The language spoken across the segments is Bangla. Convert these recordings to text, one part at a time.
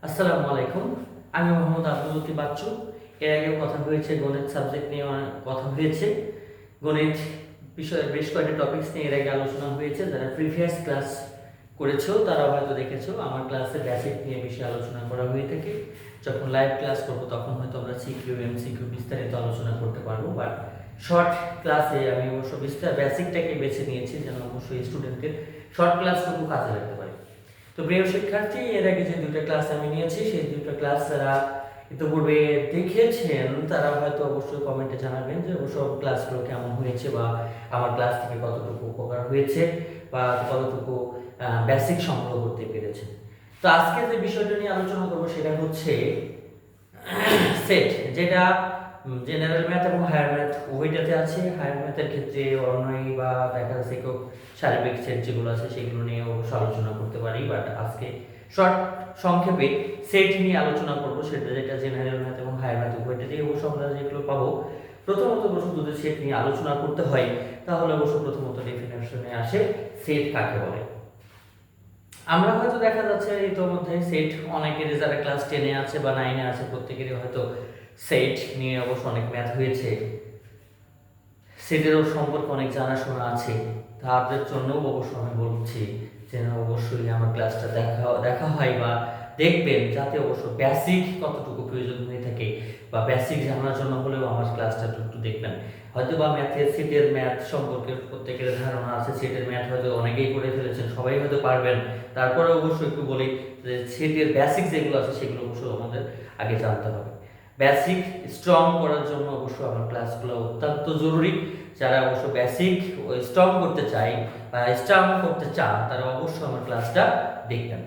আসসালামু আলাইকুম। আমি মোহাম্মদ আব্দুল লতিফ বাচ্চু। এর আগেও কথা হয়েছে, গণিত সাবজেক্ট নিয়ে কথা হয়েছে। গণিত বিষয়ে বেশ কয়েকটা টপিকস নিয়ে এর আগে আলোচনা হয়েছে। যারা প্রিভিয়াস ক্লাস করেছো তারা হয়তো দেখেছো আমার ক্লাসে বেসিক নিয়ে বেশি আলোচনা করা হয়ে থাকে। যখন লাইভ ক্লাস করবো তখন হয়তো আমরা সিকিউ এমসিকিউ বিস্তারিত আলোচনা করতে পারবো, বাট শর্ট ক্লাসে আমি অবশ্য বেসিকটাকে বেছে নিয়েছি যেন অবশ্যই স্টুডেন্টদের শর্ট ক্লাসটুকু কাজে লাগতে পারে। তো প্রিয় শিক্ষার্থী, এর আগে যে দুটো ক্লাস আমি নিয়েছি সেই দুটো ক্লাস যারা ইতিপূর্বে দেখেছেন তারা হয়তো অবশ্যই কমেন্টে জানাবেন যে অবশ্য ক্লাসগুলো কেমন হয়েছে বা আমার ক্লাস থেকে কতটুকু উপকার হয়েছে বা কতটুকু বেসিক সংগ্রহ করতে পেরেছে। তো আজকে যে বিষয়টা নিয়ে আলোচনা করবো সেটা হচ্ছে সেট, যেটা জেনারেল ম্যাথ এবং হায়ার ম্যাথ উভয়টাতে আছে। হায়ার ম্যাথের ক্ষেত্রে অর্ণয়ী বা দেখা যাচ্ছে কেউ সার্বিক সেট যেগুলো আছে সেগুলো নিয়ে অবশ্য আলোচনা করতে পারি, বাট আজকে শর্ট সংক্ষেপে সেট নিয়ে আলোচনা করবো, সেটা যেটা জেনারেল ম্যাথ এবং হায়ার ম্যাথ উভয়টাতেই অবশ্য আমরা যেগুলো পাবো। প্রথমত অবশ্য যদি সেট নিয়ে আলোচনা করতে হয় তাহলে অবশ্য প্রথমত ডেফিনেশনে আসে সেট কাকে বলে। আমরা হয়তো দেখা যাচ্ছে ইতোমধ্যে সেট অনেকের যারা ক্লাস 10-এ আছে বা 9-এ আছে প্রত্যেকেরই হয়তো সেট নিয়ে অবশ্য অনেক ম্যাথ হয়েছে, সেটেরও সম্পর্কে অনেক জানাশোনা আছে। তাদের জন্যও অবশ্য আমি বলছি যে অবশ্যই আমার ক্লাসটা দেখা হয় বা দেখবেন, যাতে অবশ্য বেসিক কতটুকু প্রয়োজন হয়ে থাকে বা বেসিক জানার জন্য হলেও আমার ক্লাসটা একটু দেখবেন। হয়তো বা ম্যাথের সেটের ম্যাথ সম্পর্কে প্রত্যেকের ধারণা আছে, সেটের ম্যাথ হয়তো অনেকেই করে ফেলেছেন, সবাই হয়তো পারবেন। তারপরে অবশ্যই একটু বলি যে সেটের বেসিক যেগুলো আছে সেগুলো অবশ্যই আমাদের আগে জানতে হবে। বেসিক স্ট্রং করার জন্য অবশ্য আমার ক্লাসগুলো অত্যন্ত জরুরি। যারা অবশ্য বেসিক স্ট্রং করতে চায় বা স্ট্রং করতে চান তারা অবশ্যই আমার ক্লাসটা দেখবেন।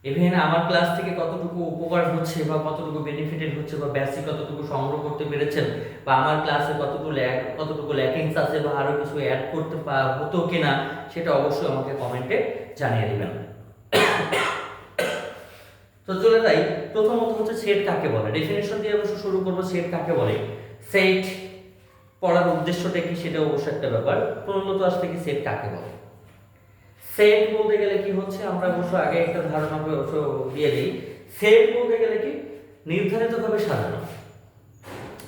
ইভেন আমার ক্লাস থেকে কতটুকু উপকার হচ্ছে বা কতটুকু বেনিফিটেড হচ্ছে বা বেসিক কতটুকু সংগ্রহ করতে পেরেছেন বা আমার ক্লাসে কতটুকু ল্যাকিংস আছে বা আরো কিছু অ্যাড করতে হতো কিনা সেটা অবশ্যই আমাকে কমেন্টে জানিয়ে দিবেন। তো চলে যাই, প্রথমত হচ্ছে সেট কাকে বলে। ডেফিনেশন দিয়ে অবশ্য শুরু করবো। সেট কাকে বলে, সেট পড়ার উদ্দেশ্যটা কি সেটা অবশ্যই একটা ব্যাপার। প্রণত আসলে কি সেট কাকে বলে। সেট বলতে গেলে কি হচ্ছে, আমরা অবশ্য আগে একটা ধারণা দিয়ে দিই। সেট বলতে গেলে কি নির্ধারিতভাবে সাজানো।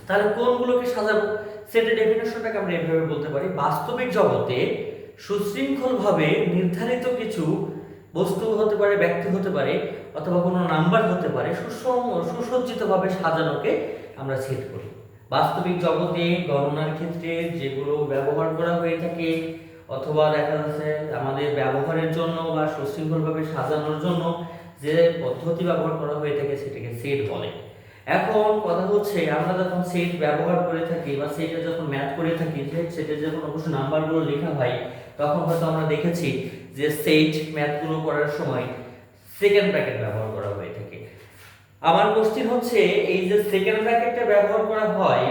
তাহলে কোনগুলোকে সাজাবো, সেটের ডেফিনেশনটাকে আমরা এভাবে বলতে পারি, বাস্তবিক জগতে সুশৃঙ্খলভাবে নির্ধারিত কিছু বস্তু হতে পারে, ব্যক্তি হতে পারে, অথবা কোনো নাম্বার হতে পারে, সুসজ্জিতভাবে সাজানোকে আমরা সেট করি। বাস্তবিক জগতে গণনার ক্ষেত্রে যেগুলো ব্যবহার করা হয়ে থাকে অথবা দেখা যাচ্ছে আমাদের ব্যবহারের জন্য বা সুশৃঙ্খলভাবে সাজানোর জন্য যে পদ্ধতি ব্যবহার করা হয়ে থাকে সেটাকে সেট বলে। এখন কথা হচ্ছে, আমরা যখন সেট ব্যবহার করে থাকি বা সেটে যখন ম্যাথ করে থাকি, সেটে যখন অবশ্য নাম্বারগুলো লেখা হয় তখন হয়তো আমরা দেখেছি যে সেট ম্যাথগুলো করার সময় সেকেন্ড ব্র্যাকেট ব্যবহার করা হয়ে থাকে। আমার কোশ্চেন হচ্ছে, এই যে সেকেন্ড ব্র্যাকেটটা ব্যবহার করা হয়,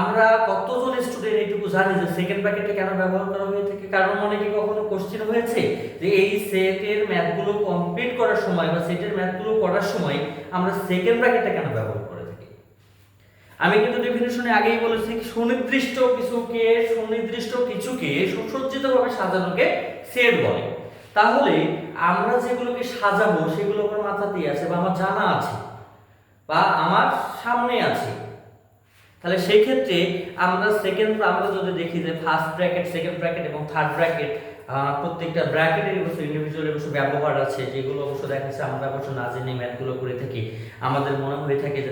আমরা কতজন স্টুডেন্ট এটুকু জানি যে সেকেন্ড ব্র্যাকেটটা কেন ব্যবহার করা হয়ে থাকে? কারণ মনে কি কখনো কোশ্চেন হয়েছে যে এই সেটের ম্যাথগুলো কমপ্লিট করার সময় বা সেটের ম্যাথগুলো করার সময় আমরা সেকেন্ড ব্র্যাকেটটা কেন ব্যবহার করে থাকি? আমি কিন্তু ডেফিনিশনে আগেই বলেছি, সুনির্দিষ্ট কিছুকে সুসজ্জিতভাবে সাজানোকে সেট বলে। তাহলে আমরা যেগুলোকে সাজাবো সেগুলো আমার মাথাতেই আছে বা আমার জানা আছে বা আমার সামনে আছে। তাহলে সেই ক্ষেত্রে আমরা যদি দেখি যে ফার্স্ট ব্র্যাকেট, সেকেন্ড ব্র্যাকেট এবং থার্ড ব্র্যাকেট, প্রত্যেকটা ব্র্যাকেটের অবশ্য ইন্ডিভিজুয়াল অবশ্য ব্যবহার আছে, যেগুলো অবশ্য দেখা যাচ্ছে আমরা অবশ্য না জেনে ম্যাথগুলো করে থাকি। আমাদের মনে হয়ে থাকে যে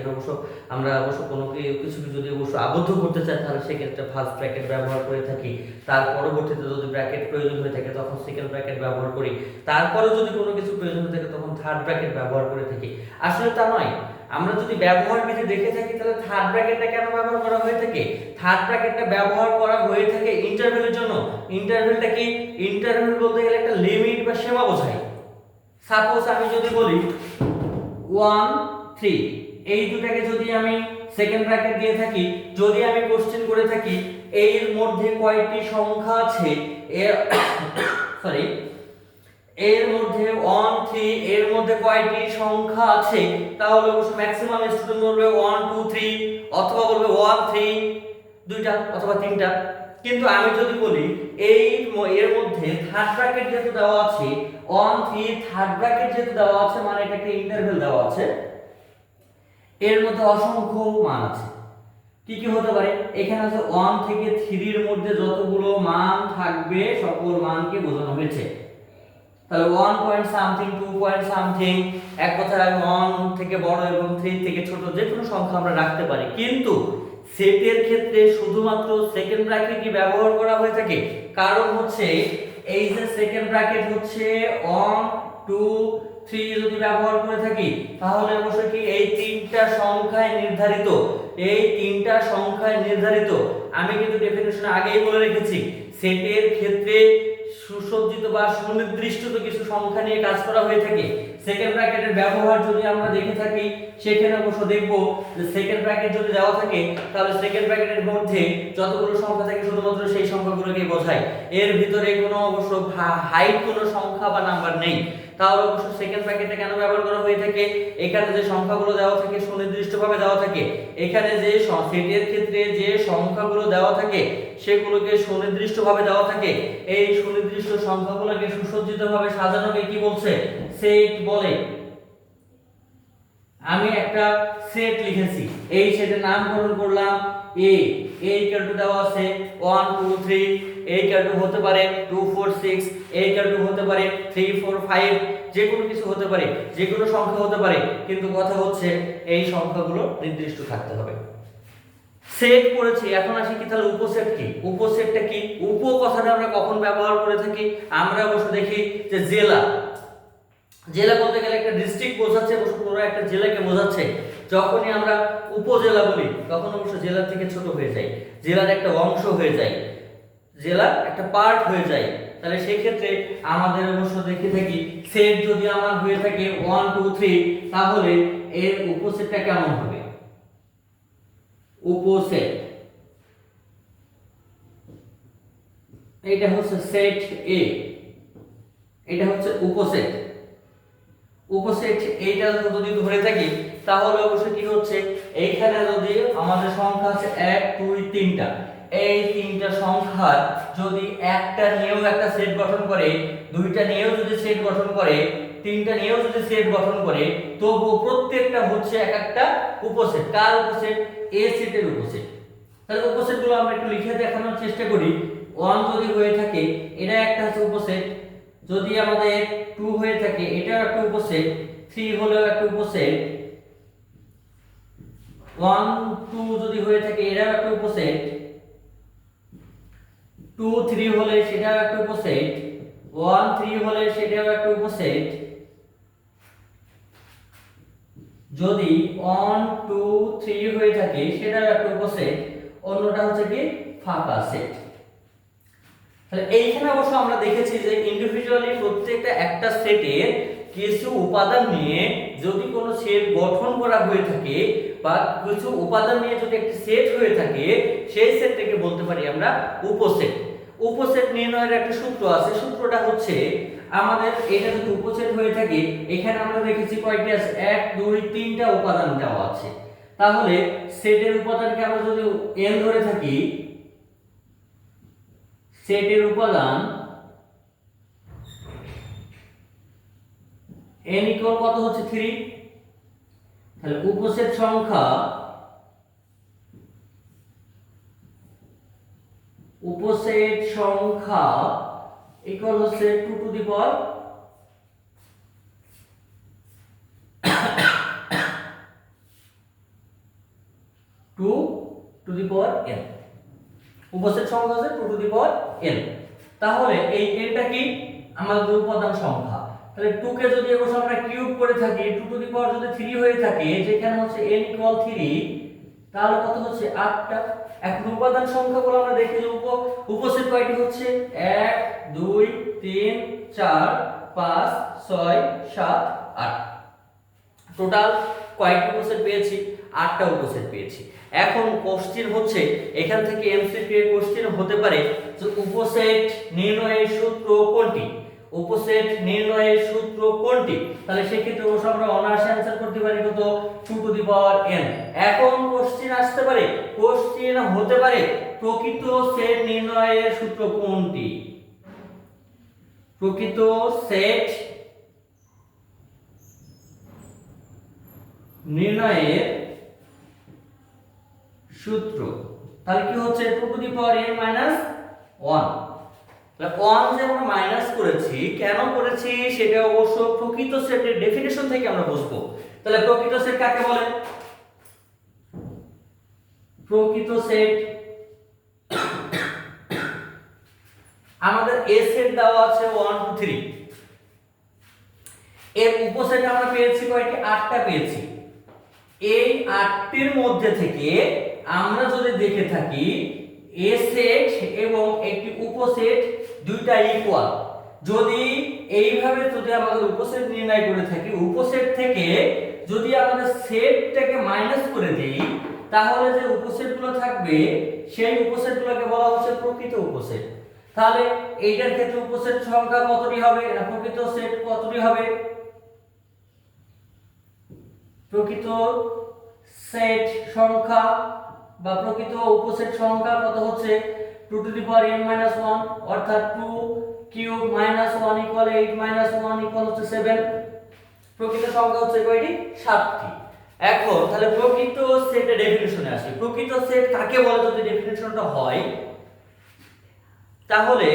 আমরা অবশ্য কোনো কিছু যদি অবশ্য আবদ্ধ করতে চাই তাহলে সেক্ষেত্রে ফার্স্ট ব্র্যাকেট ব্যবহার করে থাকি। তার পরবর্তীতে যদি ব্র্যাকেট প্রয়োজন হয়ে থাকে তখন সেকেন্ড ব্র্যাকেট ব্যবহার করি। তারপরে যদি কোনো কিছু প্রয়োজন হয়ে থাকে তখন থার্ড ব্র্যাকেট ব্যবহার করে থাকি। আসলে তা নয়। আমরা যদি ব্যবহার বিধি দেখে থাকি তাহলে থার্ড ব্র্যাকেটটা কেন ব্যবহার করা হয়ে থাকে? থার্ড ব্র্যাকেটটা ব্যবহার করা হয়ে থাকে ইন্টারভ্যালের জন্য। ইন্টারভ্যালটা কি? ইন্টারভ্যাল বলতে গেলে একটা লিমিট বা সীমা বোঝায়। সাপোজ আমি যদি বলি 1 3, এই দুটাকে যদি আমি সেকেন্ড ব্র্যাকেট দিয়ে থাকি, যদি আমি কোশ্চেন করে থাকি এর মধ্যে কয়টি সংখ্যা আছে, এর মধ্যে 1 3 এর মধ্যে কয়টি সংখ্যা আছে, তাহলে অবশ্য ম্যাক্সিমাম স্টুডেন্ট বলবে 1 2 3 অথবা বলবে 1 3 দুইটা অথবা তিনটা। কিন্তু আমি যদি বলি এর মধ্যে থার্ড ব্র্যাকেট যেহেতু দেওয়া আছে 1 3 থার্ড ব্র্যাকেট যেহেতু দেওয়া আছে মানে এটা একটা ইন্টারভ্যাল দেওয়া আছে, এর মধ্যে অসংখ্য মান আছে। কি কি হতে পারে, এখানে আছে 1 থেকে 3 এর মধ্যে যতগুলো মান থাকবে সকল মানকে বোঝানো হয়েছে। তাহলে 1 পয়েন্ট সামথিং 2 পয়েন্ট সামথিং, এক কথায় 1 থেকে বড় এবং 3 থেকে ছোট যে কোনো সংখ্যা আমরা রাখতে পারি। কিন্তু সেটের ক্ষেত্রে শুধুমাত্র সেকেন্ড ব্র্যাকেটই ব্যবহার করা হয়ে থাকে। কারণ হচ্ছে এই যে সেকেন্ড ব্র্যাকেট হচ্ছে 1 2 3 যদি ব্যবহার করে থাকি তাহলে অবশ্যই কি এই তিনটা সংখ্যায় নির্ধারিত, এই তিনটা সংখ্যায় নির্ধারিত। আমি কিন্তু ডেফিনিশন আগেই বলে রেখেছি সেটের ক্ষেত্রে সুসজ্জিত বা সুনির্দিষ্ট কিছু সংখ্যা নিয়ে কাজ করা হয়ে থাকে। সেকেন্ড ব্র্যাকেটের ব্যবহার যদি আমরা দেখে থাকি সেখানে অবশ্য দেখব যে সেকেন্ড ব্র্যাকেট যদি দেওয়া থাকে তাহলে সেকেন্ড ব্র্যাকেটের মধ্যে যতগুলো সংখ্যা থাকে শুধুমাত্র সেই সংখ্যাগুলোকে বোঝায়, এর ভিতরে কোনো অবশ্য হাইট কোনো সংখ্যা বা নাম্বার নেই। তাহলে অবশ্য সেকেন্ড ব্র্যাকেটটা কেন ব্যবহার করা হয়ে থাকে, এখানে যে সংখ্যাগুলো দেওয়া থাকে সুনির্দিষ্টভাবে দেওয়া থাকে, এখানে যে সেটের ক্ষেত্রে যে সংখ্যাগুলো দেওয়া থাকে সেগুলোকে সুনির্দিষ্টভাবে দেওয়া থাকে। এই সুনির্দিষ্ট সংখ্যাগুলোকে সুসজ্জিতভাবে সাজানোকে কি বলছে, সেট বলে। আমি একটা সেট লিখেছি, এই সেটের নামকরণ করলাম এ ইকুয়াল টু দেওয়া আছে 1 2 3, এ ইকুয়াল টু হতে পারে 2 4 6, এ ইকুয়াল টু হতে পারে 3 4 5, যে কোনো কিছু হতে পারে, যে কোনো সংখ্যা হতে পারে, কিন্তু কথা হচ্ছে এই সংখ্যাগুলো নির্দিষ্ট থাকতে হবে। সেট করেছি, এখন আসি কি তাহলে উপসেট কি? উপসেটটা কি? উপ কথাটা আমরা কখন ব্যবহার করে থাকি, আমরা অবশ্য দেখি যে জেলা, জেলা বলতে গেলে একটা ডিস্ট্রিক্ট বোঝাচ্ছে, অবশ্য পুরো একটা জেলাকে বোঝাচ্ছে। যখনই আমরা উপজেলা বলি তখন অবশ্য জেলা থেকে ছোট হয়ে যায়, জেলার একটা অংশ হয়ে যায়, জেলা একটা পার্ট হয়ে যায়। তাহলে সেই ক্ষেত্রে আমাদের অবশ্য দেখে থাকি সেট যদি আমার হয়ে থাকে 1 2 3 তাহলে এর উপসেটটা কেমন হবে? উপসেট, এটা হচ্ছে সেট এ, এটা হচ্ছে উপসেট। উপসেট এইটা যদি ধরে থাকি তাহলে অবশ্যই কি হচ্ছে, এইখানে যদি আমাদের সংখ্যা আছে 1 2 3টা, এই তিনটা সংখ্যার যদি একটা নিয়েও একটা সেট গঠন করে, দুইটা নিয়েও যদি সেট গঠন করে, তিনটা নিয়েও যদি সেট গঠন করে, তবু প্রত্যেকটা হচ্ছে এক একটা উপসেট। কার উপসেট? এ সেটের উপসেট। তাহলে উপসেটগুলো আমরা একটু লিখে দেখানোর চেষ্টা করি। 1 যদি হয়ে থাকে এটা একটা হচ্ছে উপসেট, যদি আমাদের 2 হয়ে থাকে এটাও একটা উপসেট, 3 হলেও একটা উপসেট, 1 2 যদি হয়ে থাকে এটাও একটা উপসেট, 2 3 হলে সেটাও একটা উপসেট, 1 3 হলে সেটাও একটা উপসেট। যদি 1 2 3 হয়ে থাকে সেটাও একটা উপসেট, অন্যটা হচ্ছে কি ফাঁকা সেট। তাহলে এইখানে অবশ্য আমরা দেখেছি যে ইন্ডিভিজুয়ালি প্রত্যেকটা একটা সেটের কিছু উপাদান নিয়ে যদি কোনো সেট গঠন করা হয়ে থাকে বা কিছু উপাদান নিয়ে যদি একটা সেট হয়ে থাকে সেই সেটটাকে বলতে পারি আমরা উপসেট। উপসেট নির্ণয়ের একটা সূত্র আছে, সূত্রটা হচ্ছে আমাদের এটা যদি উপসেট হয়ে থাকে এখানে আমরা দেখেছি কয়টি আছে 1 2 3টা উপাদান দেওয়া আছে। তাহলে সেটের উপাদানকে আমরা যদি n ধরে থাকি, সেটের উপাদান n ইকুয়াল কত হচ্ছে 3, তাহলে উপসেট সংখ্যা ইকুয়াল হচ্ছে 2 টু দি পাওয়ার n, উপসেট সংখ্যা হচ্ছে 2 টু দি পাওয়ার n। তাহলে এই n টা কি আমাদের উপাদান সংখ্যা, তাহলে 2 কে যদি অবশ্য আমরা কিউব করে থাকি 2 টু দি পাওয়ার যদি 3 হয়ে থাকে যেখানে হচ্ছে n ইকুয়াল 3, তাহলে কত হচ্ছে 8টা। এখন উপাদান সংখ্যাগুলো আমরা দেখি যে উপসেট কয়টি হচ্ছে 1 2 3 4 5 6 7 8, টোটাল কয়টি উপসেট পেয়েছি? 8টা উপসেট পেয়েছি। এখন কোশ্চেন হচ্ছে এখান থেকে এমসিকিউ এর কোশ্চেন হতে পারে যে উপসেট নির্ণয়ের সূত্র কোনটি, উপসেট নির্ণয়ের সূত্র কোনটি। তাহলে সেই ক্ষেত্রে অবশ্য আমরা অনায়াসে অ্যানসার করতে পারি কত 2 টু দি পাওয়ার n। এখন কোশ্চেন আসতে পারে, কোশ্চেন হতে পারে প্রকৃত সেট নির্ণয়ের সূত্র কোনটি? প্রকৃত সেট নির্ণয়ের সূত্র, তাহলে কি হচ্ছে 2 to the power n minus 1। তাহলে 1 যে আমরা মাইনাস করেছি, কেন করেছি সেটা অবশ্য প্রকৃত সেটের ডেফিনিশন থেকে আমরা বুঝবো। তাহলে প্রকৃত সেট কাকে বলে? প্রকৃত সেট আমাদের এ সেট দেওয়া আছে 1 2 3, এর উপসেট আমরা পেয়েছি কয়টি? 8টা পেয়েছি। এই 8টির মধ্যে থেকে আমরা যদি দেখে থাকি এ সেট এবং একটি উপসেট দুইটা ইকুয়াল, যদি এইভাবে যদি আমাদের উপসেট নির্ণয় করে থাকি, উপসেট থেকে যদি আমাদের সেটটাকে মাইনাস করে দেই, তাহলে যে উপসেটগুলো থাকবে সেই উপসেটগুলোকে বলা হচ্ছে প্রকৃত উপসেট। তাহলে এইটার ক্ষেত্রে উপসেট সংখ্যা কতটি হবে? না প্রকৃত সেট কতটি হবে? প্রকৃত সেট সংখ্যা বা প্রকৃত উপসেট সংখ্যা কত হচ্ছে? 2 to the power n minus 1, অর্থাৎ 2 cube minus 1 equal 8 minus 1 equal হচ্ছে 7। প্রকৃত সংখ্যা হচ্ছে কয়টি? 7টি। এখন তাহলে প্রকৃত সেটের ডেফিনিশনে আসি। প্রকৃত সেট কাকে বলে যদি ডেফিনিশনটা হয়, তাহলে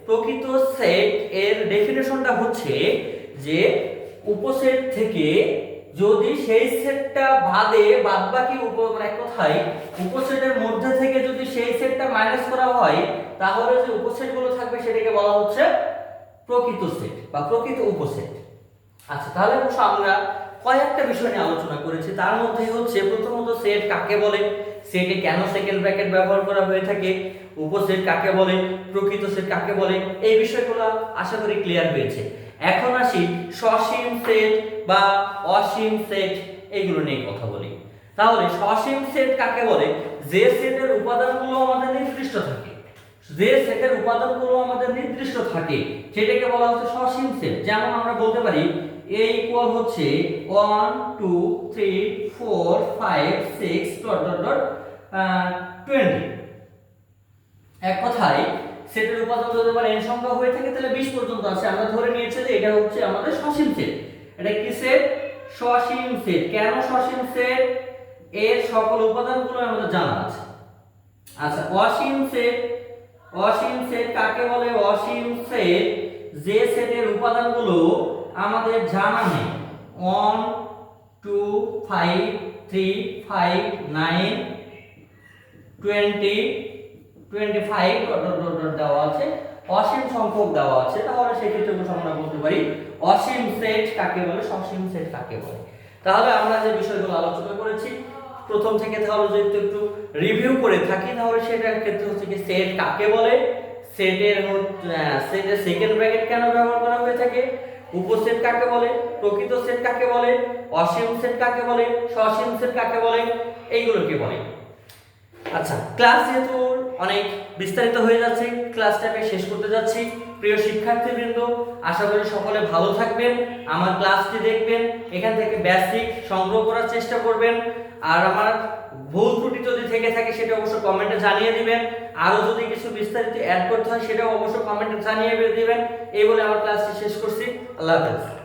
প্রকৃত সেট এর ডেফিনিশনটা হচ্ছে যে উপসেট থেকে যদি সেই সেটটা বাদে বাদবাকি মানে এক কথায় উপসেটের মধ্যে থেকে যদি সেই সেটটা মাইনাস করা হয়, তাহলে যে উপসেটগুলো থাকবে সেটাকে বলা হচ্ছে প্রকৃত সেট বা প্রকৃত উপসেট। আচ্ছা, তাহলে অবশ্য আমরা কয়েকটা বিষয় নিয়ে আলোচনা করেছি। তার মধ্যে হচ্ছে প্রথমত সেট কাকে বলে, সেটে কেন সেকেন্ড ব্র্যাকেট ব্যবহার করা হয়ে থাকে, উপসেট কাকে বলে, প্রকৃত সেট কাকে বলে, এই বিষয়গুলো আশা করি ক্লিয়ার হয়েছে। এখন আসি সসীম সেট বা অসীম সেট, এগুলো নিয়ে কথা বলি। তাহলে সসীম সেট কাকে বলে? যে সেটের উপাদানগুলো আমাদের নির্দিষ্ট থাকে, যে সেটের উপাদানগুলো আমাদের নির্দিষ্ট থাকে সেটাকে বলা হচ্ছে সসীম সেট। যেমন আমরা বলতে পারি a ইকুয়াল হচ্ছে 1 2 3 4 5 6 ডট ডট ডট 20। এক কথায় সেটের উপাদান যদি আবার n সংখ্যা হয়ে থাকে তাহলে 20 পর্যন্ত আছে। আমরা ধরে নিয়েছি যে এটা হচ্ছে আমাদের সসীম সেট। এটা কি সেট? সসীম সেট। কেন সসীম সেট? এর সকল উপাদানগুলো আমাদের জানা আছে। আচ্ছা, অসীম সেট, অসীম সেট কাকে বলে? অসীম সেট যে সেটের উপাদানগুলো আমাদের জানা নেই। 1 2 5 3 5 9 20 25 দেওয়া আছে, অসীম সংখ্যক দেওয়া আছে। তাহলে সেই ক্ষেত্রে আমরা বলতে পারি অসীম সেট কাকে বলে, সসীম সেট কাকে বলে। তাহলে আমরা যে বিষয়গুলো আলোচনা করেছি প্রথম থেকে, তাহলে যদি একটু রিভিউ করে থাকি, তাহলে সেটার ক্ষেত্রে হচ্ছে কি সেট কাকে বলে, সেটের সেকেন্ড ব্র্যাকেট কেন ব্যবহার করা হয়ে থাকে, উপসেট কাকে বলে, প্রকৃত সেট কাকে বলে, অসীম সেট কাকে বলে, সসীম সেট কাকে বলে, এইগুলোকে বলে। আচ্ছা, ক্লাস যেহেতু অনেক বিস্তারিত হয়ে যাচ্ছে, ক্লাসটাকে শেষ করতে যাচ্ছি। প্রিয় শিক্ষার্থীবৃন্দ, আশা করি সকলে ভালো থাকবেন, আমার ক্লাসটি দেখবেন, এখান থেকে বেসিক সংগ্রহ করার চেষ্টা করবেন। আর আমার ভুল ত্রুটি যদি থেকে থাকে সেটা অবশ্যই কমেন্টে জানিয়ে দিবেন। আরও যদি কিছু বিস্তারিত অ্যাড করতে হয় সেটাও অবশ্যই কমেন্টে জানিয়ে দিবেন। এই বলে আমার ক্লাসটি শেষ করছি। আল্লাহ হাফেজ।